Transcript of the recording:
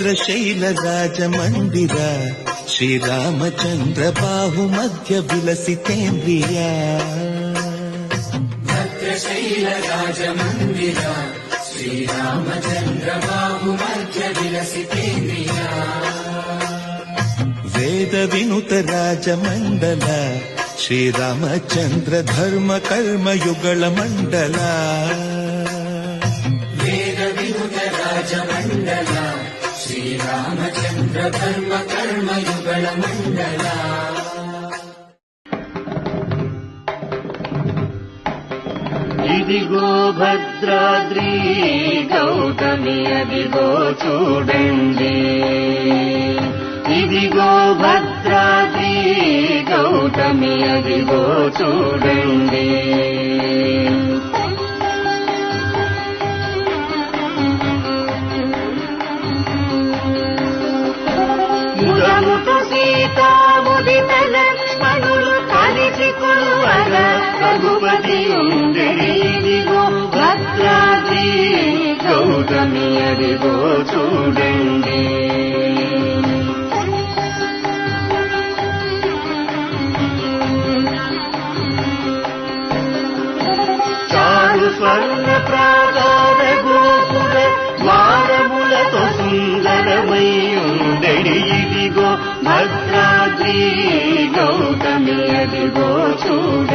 భద్రశైల రాజమందిర శ్రీరామచంద్ర బాహు మధ్య విలసితేంద్రియ భద్రశైల రాజమందిర శ్రీరామచంద్ర బాహు మధ్య విలసితేంద్రియ వేద వినుత రాజమండల శ్రీరామచంద్ర ధర్మ కర్మ యుగళ మండల వేద వినుత రాజమండల శ్రీరామచంద్ర ధర్మ కర్మ యుగళ మండల ఇదిగో భద్రాద్రి గౌతమి అదిగో చూడండి ఇదిగో భద్రాద్రి గౌతమి అదిగో చూడండి ముదముతో సీతా ముదిత లక్ష్మణులు కలిసి కొలువల రఘుపతి ఉండెడి ఇదిగో భద్రాద్రి గౌతమి అదిగో చూడండి స్వర్ణ ప్రాకార గోపుర ద్వారములతో సుందరమై ఉండెడి ఇదిగో భద్రాద్రి గౌతమి అదిగో చూడ